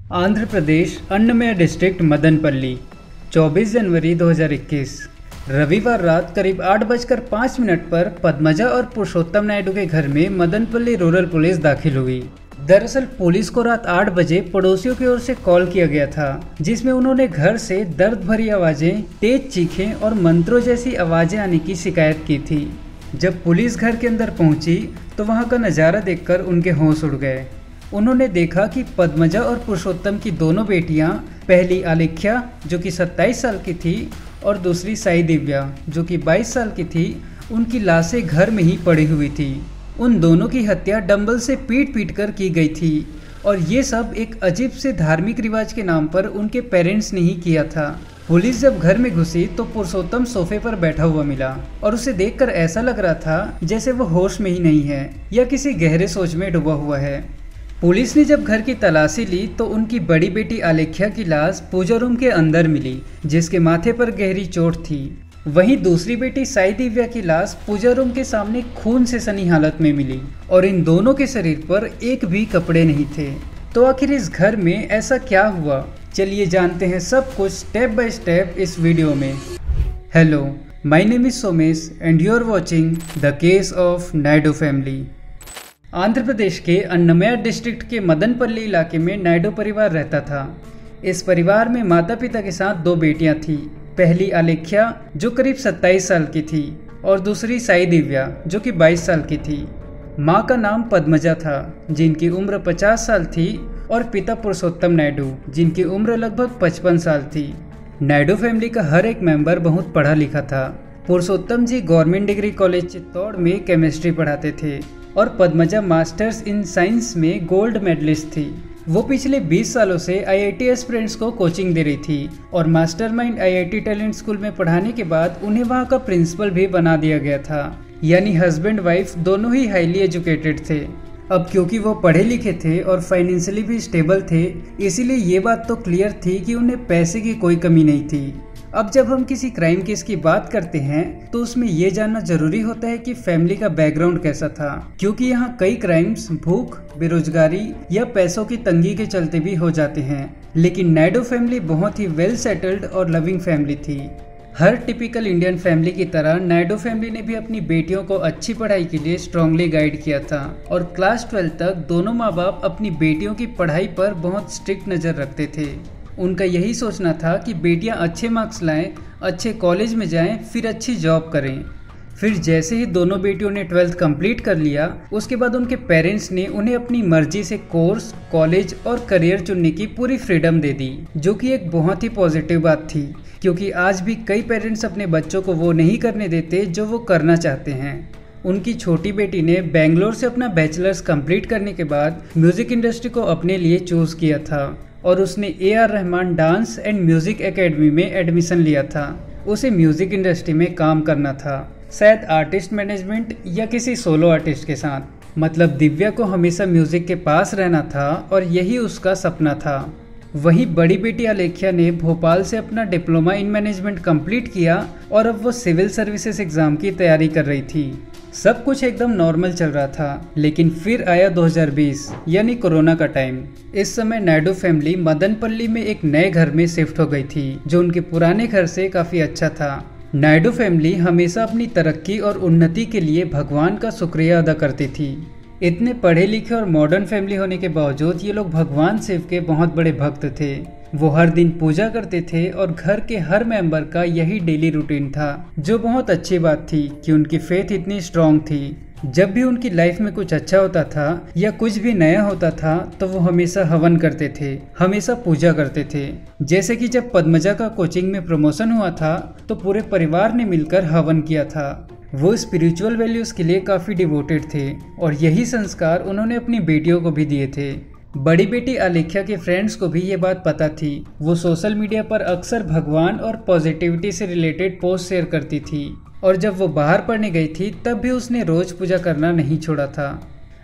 आंध्र प्रदेश अन्नमय डिस्ट्रिक्ट मदनपल्ली 24 जनवरी 2021 रविवार रात करीब 8:05 पर पद्मजा और पुरुषोत्तम नायडू के घर में मदनपल्ली रूरल पुलिस दाखिल हुई। दरअसल पुलिस को रात 8 बजे पड़ोसियों की ओर से कॉल किया गया था, जिसमें उन्होंने घर से दर्द भरी आवाजें, तेज चीखें और मंत्रों जैसी आवाजें आने की शिकायत की थी। जब पुलिस घर के अंदर पहुंची तो वहां का नज़ारा देखकर उनके होश उड़ गए। उन्होंने देखा कि पद्मजा और पुरुषोत्तम की दोनों बेटियां, पहली आलेख्या जो कि 27 साल की थी और दूसरी साई दिव्या जो कि 22 साल की थी, उनकी लाशें घर में ही पड़ी हुई थी। उन दोनों की हत्या डंबल से पीट कर की गई थी और ये सब एक अजीब से धार्मिक रिवाज के नाम पर उनके पेरेंट्स ने ही किया था। पुलिस जब घर में घुसी तो पुरुषोत्तम सोफे पर बैठा हुआ मिला और उसे देखकर ऐसा लग रहा था जैसे वो होश में ही नहीं है या किसी गहरे सोच में डूबा हुआ है। पुलिस ने जब घर की तलाशी ली तो उनकी बड़ी बेटी आलेख्या की लाश पूजा रूम के अंदर मिली, जिसके माथे पर गहरी चोट थी। वहीं दूसरी बेटी साई दिव्या की लाश पूजा रूम के सामने खून से सनी हालत में मिली और इन दोनों के शरीर पर एक भी कपड़े नहीं थे। तो आखिर इस घर में ऐसा क्या हुआ, चलिए जानते हैं सब कुछ स्टेप बाय स्टेप इस वीडियो में। Hello, my name is Somesh and you are watching the case of Naidu family. Andhra Pradesh के अन्नमय डिस्ट्रिक्ट के मदनपल्ली इलाके में नायडू परिवार रहता था। इस परिवार में माता पिता के साथ दो बेटियां थीं। पहली आलेख्या जो करीब 27 साल की थी और दूसरी साई दिव्या जो कि 22 साल की थी। माँ का नाम पद्मजा था जिनकी उम्र 50 साल थी और पिता पुरुषोत्तम नायडू जिनकी उम्र लगभग 55 साल थी। नायडू फैमिली का हर एक मेंबर बहुत पढ़ा लिखा था। पुरुषोत्तम जी गवर्नमेंट डिग्री कॉलेज चित्तौड़ में केमिस्ट्री पढ़ाते थे और पद्मजा मास्टर्स इन साइंस में गोल्ड मेडलिस्ट थी। वो पिछले 20 सालों से आईआईटी एस्पिरेंट्स को कोचिंग दे रही थी और मास्टरमाइंड आईआईटी टैलेंट स्कूल में पढ़ाने के बाद उन्हें वहाँ का प्रिंसिपल भी बना दिया गया था। यानी हस्बैंड वाइफ दोनों ही हाईली एजुकेटेड थे। अब क्योंकि वो पढ़े लिखे थे और फाइनेंशियली भी स्टेबल थे, इसीलिए ये बात तो क्लियर थी कि उन्हें पैसे की कोई कमी नहीं थी। अब जब हम किसी क्राइम केस की बात करते हैं तो उसमें यह जानना जरूरी होता है कि फैमिली का बैकग्राउंड कैसा था, क्योंकि यहाँ कई क्राइम्स भूख, बेरोजगारी या पैसों की तंगी के चलते भी हो जाते हैं। लेकिन नायडू फैमिली बहुत ही वेल सेटल्ड और लविंग फैमिली थी। हर टिपिकल इंडियन फैमिली की तरह नायडू फैमिली ने भी अपनी बेटियों को अच्छी पढ़ाई के लिए स्ट्रांगली गाइड किया था और क्लास 12 तक दोनों माँ बाप अपनी बेटियों की पढ़ाई पर बहुत स्ट्रिक्ट नज़र रखते थे। उनका यही सोचना था कि बेटियां अच्छे मार्क्स लाएं, अच्छे कॉलेज में जाएं, फिर अच्छी जॉब करें। फिर जैसे ही दोनों बेटियों ने 12th कंप्लीट कर लिया, उसके बाद उनके पेरेंट्स ने उन्हें अपनी मर्जी से कोर्स, कॉलेज और करियर चुनने की पूरी फ्रीडम दे दी, जो कि एक बहुत ही पॉजिटिव बात थी, क्योंकि आज भी कई पेरेंट्स अपने बच्चों को वो नहीं करने देते जो वो करना चाहते हैं। उनकी छोटी बेटी ने बेंगलोर से अपना बैचलर्स कंप्लीट करने के बाद म्यूजिक इंडस्ट्री को अपने लिए चूज किया था और उसने AR Rahman dance and music academy में एडमिशन लिया था। उसे म्यूजिक इंडस्ट्री में काम करना था, शायद आर्टिस्ट मैनेजमेंट या किसी सोलो आर्टिस्ट के साथ। मतलब दिव्या को हमेशा म्यूजिक के पास रहना था और यही उसका सपना था। वहीं बड़ी बेटी आलेख्या ने भोपाल से अपना डिप्लोमा इन मैनेजमेंट कंप्लीट किया और अब वो सिविल सर्विसेज एग्जाम की तैयारी कर रही थी। सब कुछ एकदम नॉर्मल चल रहा था, लेकिन फिर आया 2020 यानी कोरोना का टाइम। इस समय नायडू फैमिली मदनपल्ली में एक नए घर में शिफ्ट हो गई थी, जो उनके पुराने घर से काफी अच्छा था। नायडू फैमिली हमेशा अपनी तरक्की और उन्नति के लिए भगवान का शुक्रिया अदा करती थी। इतने पढ़े लिखे और मॉडर्न फैमिली होने के बावजूद ये लोग भगवान शिव के बहुत बड़े भक्त थे। वो हर दिन पूजा करते थे और घर के हर मेंबर का यही डेली रूटीन था, जो बहुत अच्छी बात थी कि उनकी फेथ इतनी स्ट्रांग थी। जब भी उनकी लाइफ में कुछ अच्छा होता था या कुछ भी नया होता था तो वो हमेशा हवन करते थे, हमेशा पूजा करते थे। जैसे कि जब पद्मजा का कोचिंग में प्रमोशन हुआ था तो पूरे परिवार ने मिलकर हवन किया था। वो स्पिरिचुअल वैल्यूज के लिए काफी डिवोटेड थे और यही संस्कार उन्होंने अपनी बेटियों को भी दिए थे। बड़ी बेटी आलेख्या के फ्रेंड्स को भी ये बात पता थी। वो सोशल मीडिया पर अक्सर भगवान और पॉजिटिविटी से रिलेटेड पोस्ट शेयर करती थी और जब वो बाहर पढ़ने गई थी तब भी उसने रोज पूजा करना नहीं छोड़ा था।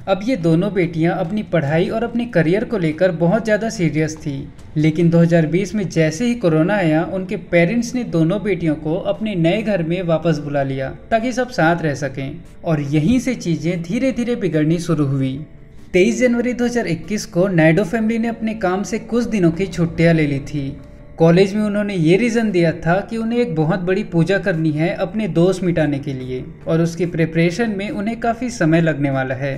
अब ये दोनों बेटियां अपनी पढ़ाई और अपने करियर को लेकर बहुत ज़्यादा सीरियस थी, लेकिन 2020 में जैसे ही कोरोना आया उनके पेरेंट्स ने दोनों बेटियों को अपने नए घर में वापस बुला लिया ताकि सब साथ रह सकें और यहीं से चीज़ें धीरे धीरे बिगड़नी शुरू हुई। 23 जनवरी 2021 को नायडू फैमिली ने अपने काम से कुछ दिनों की छुट्टियां ले ली थी। कॉलेज में उन्होंने ये रीज़न दिया था कि उन्हें एक बहुत बड़ी पूजा करनी है अपने दोस्त मिटाने के लिए, और उसकी प्रिपरेशन में उन्हें काफ़ी समय लगने वाला है।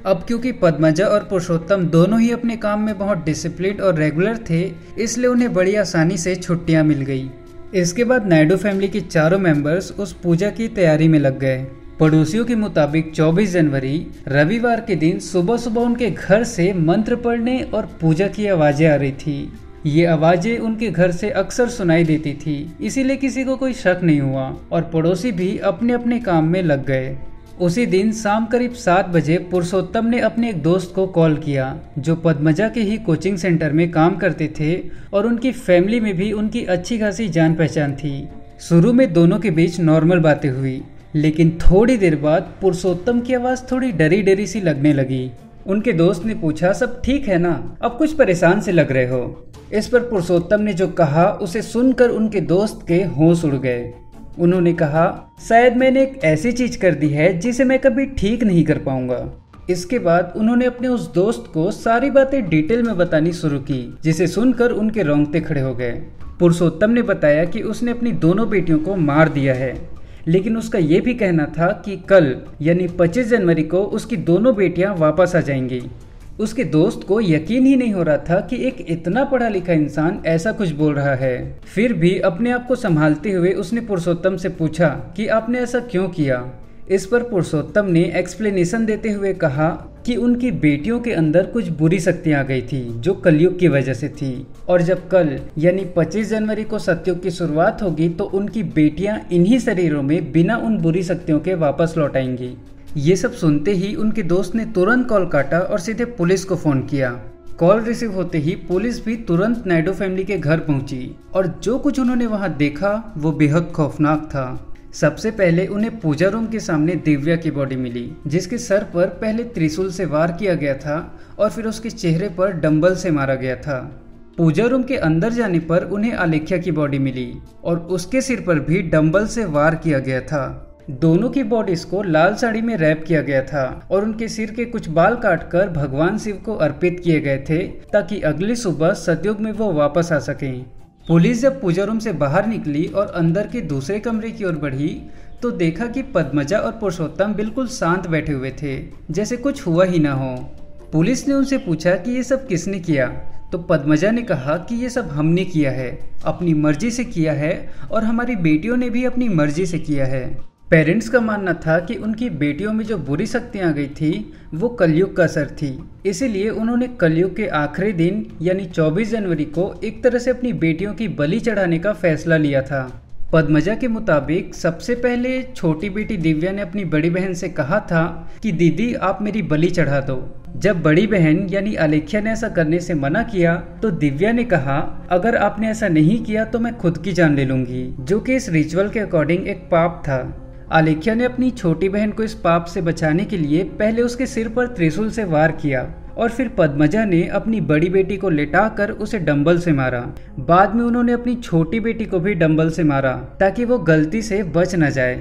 अब क्योंकि पद्मजा और पुरुषोत्तम दोनों ही अपने काम में बहुत डिसिप्लिन और रेगुलर थे, इसलिए उन्हें बड़ी आसानी से छुट्टियां मिल गई। इसके बाद नायडू फैमिली के चारों मेंबर्स उस पूजा की तैयारी में लग गए। पड़ोसियों के मुताबिक 24 जनवरी रविवार के दिन सुबह सुबह उनके घर से मंत्र पढ़ने और पूजा की आवाज़ें आ रही थी। ये आवाज़ें उनके घर से अक्सर सुनाई देती थी, इसीलिए किसी को कोई शक नहीं हुआ और पड़ोसी भी अपने अपने काम में लग गए। उसी दिन शाम करीब 7 बजे पुरुषोत्तम ने अपने एक दोस्त को कॉल किया जो पद्मजा के ही कोचिंग सेंटर में काम करते थे और उनकी फैमिली में भी उनकी अच्छी खासी जान पहचान थी। शुरू में दोनों के बीच नॉर्मल बातें हुई, लेकिन थोड़ी देर बाद पुरुषोत्तम की आवाज़ थोड़ी डरी डरी सी लगने लगी। उनके दोस्त ने पूछा, सब ठीक है ना, अब कुछ परेशान से लग रहे हो। इस पर पुरुषोत्तम ने जो कहा उसे सुनकर उनके दोस्त के होश उड़ गए। उन्होंने कहा, शायद मैंने एक ऐसी चीज कर दी है जिसे मैं कभी ठीक नहीं कर पाऊंगा। इसके बाद उन्होंने अपने उस दोस्त को सारी बातें डिटेल में बतानी शुरू की, जिसे सुनकर उनके रोंगटे खड़े हो गए। पुरुषोत्तम ने बताया कि उसने अपनी दोनों बेटियों को मार दिया है, लेकिन उसका ये भी कहना था कि कल यानी 25 जनवरी को उसकी दोनों बेटियां वापस आ जाएंगी। उसके दोस्त को यकीन ही नहीं हो रहा था कि एक इतना पढ़ा लिखा इंसान ऐसा कुछ बोल रहा है। फिर भी अपने आप को संभालते हुए उसने पुरुषोत्तम से पूछा कि आपने ऐसा क्यों किया। इस पर पुरुषोत्तम ने एक्सप्लेनेशन देते हुए कहा कि उनकी बेटियों के अंदर कुछ बुरी शक्तियां आ गई थी जो कलयुग की वजह से थी, और जब कल यानी 25 जनवरी को सतयुग की शुरुआत होगी तो उनकी बेटियां इन्हीं शरीरों में बिना उन बुरी शक्तियों के वापस लौट आएंगी। ये सब सुनते ही उनके दोस्त ने तुरंत कॉल काटा और सीधे पुलिस को फोन किया। कॉल रिसीव होते ही पुलिस भी तुरंत नायडू फैमिली के घर पहुंची और जो कुछ उन्होंने वहां देखा वो बेहद खौफनाक था। सबसे पहले उन्हें पूजा रूम के सामने दिव्या की बॉडी मिली, जिसके सर पर पहले त्रिशूल से वार किया गया था और फिर उसके चेहरे पर डंबल से मारा गया था। पूजा रूम के अंदर जाने पर उन्हें आलेख्या की बॉडी मिली और उसके सिर पर भी डंबल से वार किया गया था। दोनों की बॉडीज को लाल साड़ी में रैप किया गया था और उनके सिर के कुछ बाल काटकर भगवान शिव को अर्पित किए गए थे ताकि अगली सुबह सतयुग में वो वापस आ सकें। पुलिस जब पूजा रूम से बाहर निकली और अंदर के दूसरे कमरे की ओर बढ़ी तो देखा कि पद्मजा और पुरुषोत्तम बिल्कुल शांत बैठे हुए थे, जैसे कुछ हुआ ही ना हो। पुलिस ने उनसे पूछा कि ये सब किसने किया, तो पद्मजा ने कहा कि ये सब हमने किया है, अपनी मर्जी से किया है और हमारी बेटियों ने भी अपनी मर्जी से किया है। पेरेंट्स का मानना था कि उनकी बेटियों में जो बुरी शक्तियां आ गई थी वो कलयुग का असर थी, इसीलिए उन्होंने कलयुग के आखिरी दिन यानी 24 जनवरी को एक तरह से अपनी बेटियों की बलि चढ़ाने का फैसला लिया था। पद्मजा के मुताबिक सबसे पहले छोटी बेटी दिव्या ने अपनी बड़ी बहन से कहा था कि दीदी आप मेरी बलि चढ़ा दो। जब बड़ी बहन यानी आलेख्या ने ऐसा करने से मना किया तो दिव्या ने कहा, अगर आपने ऐसा नहीं किया तो मैं खुद की जान ले लूंगी, जो कि इस रिचुअल के अकॉर्डिंग एक पाप था। आलेख्या ने अपनी छोटी बहन को इस पाप से बचाने के लिए पहले उसके सिर पर त्रिशूल से वार किया और फिर पद्मजा ने अपनी बड़ी बेटी को लेटाकर उसे डंबल से मारा। बाद में उन्होंने अपनी छोटी बेटी को भी डंबल से मारा ताकि वो गलती से बच न जाए।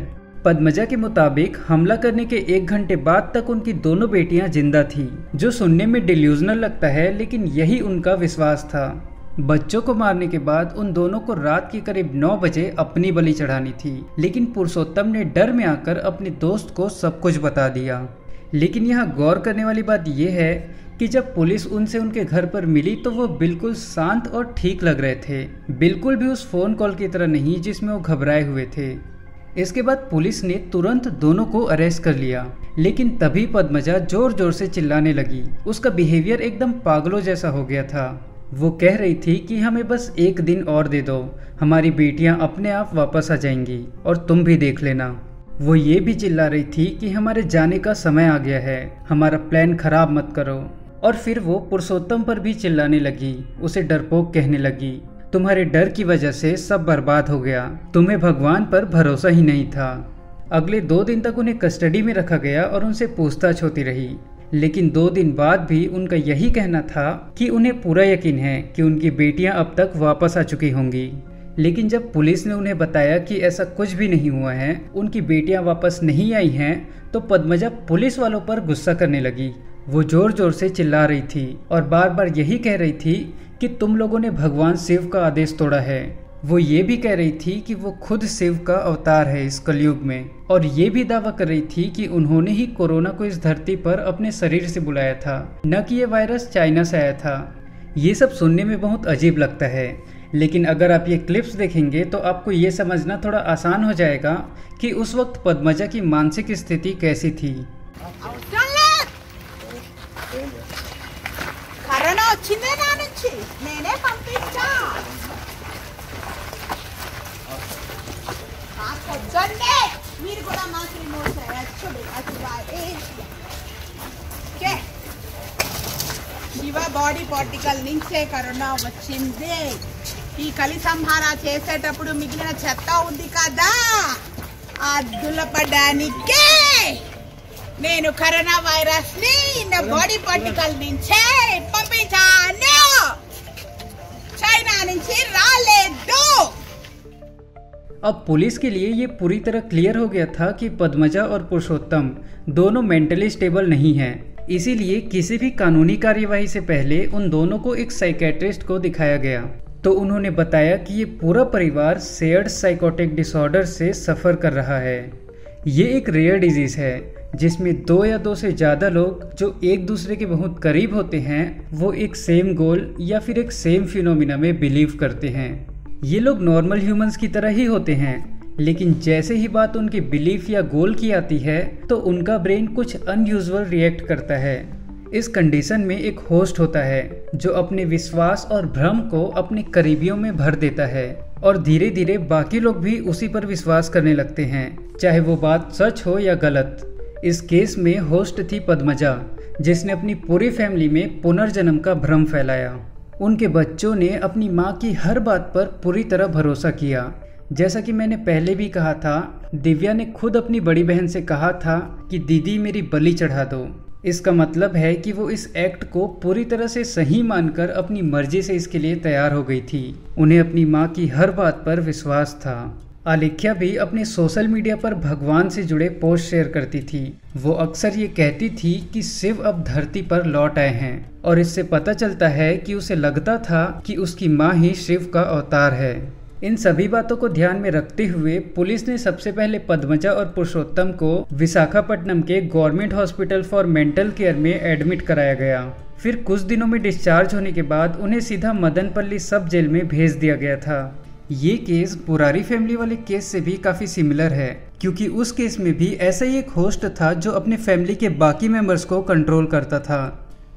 पद्मजा के मुताबिक हमला करने के 1 घंटे बाद तक उनकी दोनों बेटियां जिंदा थी, जो सुनने में डिल्यूजनल लगता है लेकिन यही उनका विश्वास था। बच्चों को मारने के बाद उन दोनों को रात के करीब 9 बजे अपनी बलि चढ़ानी थी, लेकिन पुरुषोत्तम ने डर में आकर अपने दोस्त को सब कुछ बता दिया। लेकिन यहाँ गौर करने वाली बात यह है कि जब पुलिस उनसे उनके घर पर मिली तो वो बिल्कुल शांत और ठीक लग रहे थे, बिल्कुल भी उस फोन कॉल की तरह नहीं जिसमें वो घबराए हुए थे। इसके बाद पुलिस ने तुरंत दोनों को अरेस्ट कर लिया, लेकिन तभी पद्मजा जोर जोर से चिल्लाने लगी। उसका बिहेवियर एकदम पागलों जैसा हो गया था। वो कह रही थी कि हमें बस 1 दिन और दे दो, हमारी बेटियां अपने आप वापस आ जाएंगी और तुम भी देख लेना। वो ये भी चिल्ला रही थी कि हमारे जाने का समय आ गया है, हमारा प्लान खराब मत करो। और फिर वो पुरुषोत्तम पर भी चिल्लाने लगी, उसे डरपोक कहने लगी, तुम्हारे डर की वजह से सब बर्बाद हो गया, तुम्हें भगवान पर भरोसा ही नहीं था। अगले 2 दिन तक उन्हें कस्टडी में रखा गया और उनसे पूछताछ होती रही, लेकिन 2 दिन बाद भी उनका यही कहना था कि उन्हें पूरा यकीन है कि उनकी बेटियां अब तक वापस आ चुकी होंगी। लेकिन जब पुलिस ने उन्हें बताया कि ऐसा कुछ भी नहीं हुआ है, उनकी बेटियां वापस नहीं आई हैं, तो पद्मजा पुलिस वालों पर गुस्सा करने लगी। वो जोर जोर से चिल्ला रही थी और बार बार यही कह रही थी कि तुम लोगों ने भगवान शिव का आदेश तोड़ा है। वो ये भी कह रही थी कि वो खुद शिव का अवतार है इस कलयुग में, और ये भी दावा कर रही थी कि उन्होंने ही कोरोना को इस धरती पर अपने शरीर से बुलाया था, न कि ये वायरस चाइना से आया था। ये सब सुनने में बहुत अजीब लगता है, लेकिन अगर आप ये क्लिप्स देखेंगे तो आपको ये समझना थोड़ा आसान हो जाएगा कि उस वक्त पद्मजा की मानसिक स्थिति कैसी थी। శివ బాడీ పార్టికల్ నుంచే కరోనా వచ్చింది. ఈ కలి సంహార చేసేటప్పుడు మిగిలిన చెత్త ఉంది కదా, ఆ దులపడానికే నేను కరోనా వైరస్ ని నా బాడీ పార్టికల్ నుంచే పంపించాను. చైనా నుంచి రాలేదు. अब पुलिस के लिए ये पूरी तरह क्लियर हो गया था कि पद्मजा और पुरुषोत्तम दोनों मेंटली स्टेबल नहीं हैं। इसीलिए किसी भी कानूनी कार्यवाही से पहले उन दोनों को एक साइकेट्रिस्ट को दिखाया गया। तो उन्होंने बताया कि ये पूरा परिवार शेयर्ड साइकोटिक डिसऑर्डर से सफ़र कर रहा है। ये एक रेयर डिजीज़ है जिसमें 2 या 2 से ज़्यादा लोग जो एक दूसरे के बहुत करीब होते हैं वो एक सेम गोल या फिर एक सेम फिनोमिना में बिलीव करते हैं। ये लोग नॉर्मल ह्यूमंस की तरह ही होते हैं, लेकिन जैसे ही बात उनके बिलीफ या गोल की आती है तो उनका ब्रेन कुछ अनयूजुअल रिएक्ट करता है। इस कंडीशन में एक होस्ट होता है जो अपने विश्वास और भ्रम को अपने करीबियों में भर देता है और धीरे धीरे बाकी लोग भी उसी पर विश्वास करने लगते हैं, चाहे वो बात सच हो या गलत। इस केस में होस्ट थी पद्मजा, जिसने अपनी पूरी फैमिली में पुनर्जन्म का भ्रम फैलाया। उनके बच्चों ने अपनी माँ की हर बात पर पूरी तरह भरोसा किया। जैसा कि मैंने पहले भी कहा था, दिव्या ने खुद अपनी बड़ी बहन से कहा था कि दीदी मेरी बलि चढ़ा दो। इसका मतलब है कि वो इस एक्ट को पूरी तरह से सही मानकर अपनी मर्जी से इसके लिए तैयार हो गई थी। उन्हें अपनी माँ की हर बात पर विश्वास था। आलेख्या भी अपने सोशल मीडिया पर भगवान से जुड़े पोस्ट शेयर करती थी। वो अक्सर ये कहती थी कि शिव अब धरती पर लौट आए हैं, और इससे पता चलता है कि उसे लगता था कि उसकी माँ ही शिव का अवतार है। इन सभी बातों को ध्यान में रखते हुए पुलिस ने सबसे पहले पद्मजा और पुरुषोत्तम को विशाखापट्टनम के government hospital for mental care में एडमिट कराया गया। फिर कुछ दिनों में डिस्चार्ज होने के बाद उन्हें सीधा मदनपल्ली सब जेल में भेज दिया गया था। ये केस बुरारी फैमिली वाले केस से भी काफ़ी सिमिलर है, क्योंकि उस केस में भी ऐसा ही एक होस्ट था जो अपने फैमिली के बाकी मेंबर्स को कंट्रोल करता था।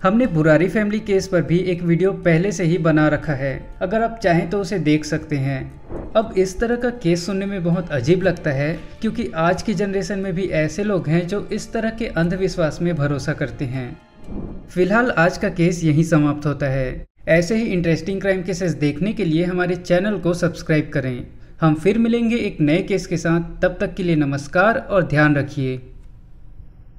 हमने बुरारी फैमिली केस पर भी एक वीडियो पहले से ही बना रखा है, अगर आप चाहें तो उसे देख सकते हैं। अब इस तरह का केस सुनने में बहुत अजीब लगता है, क्योंकि आज की जनरेशन में भी ऐसे लोग हैं जो इस तरह के अंधविश्वास में भरोसा करते हैं। फिलहाल आज का केस यहीं समाप्त होता है। ऐसे ही इंटरेस्टिंग क्राइम केसेस देखने के लिए हमारे चैनल को सब्सक्राइब करें। हम फिर मिलेंगे एक नए केस के साथ। तब तक के लिए नमस्कार और ध्यान रखिए।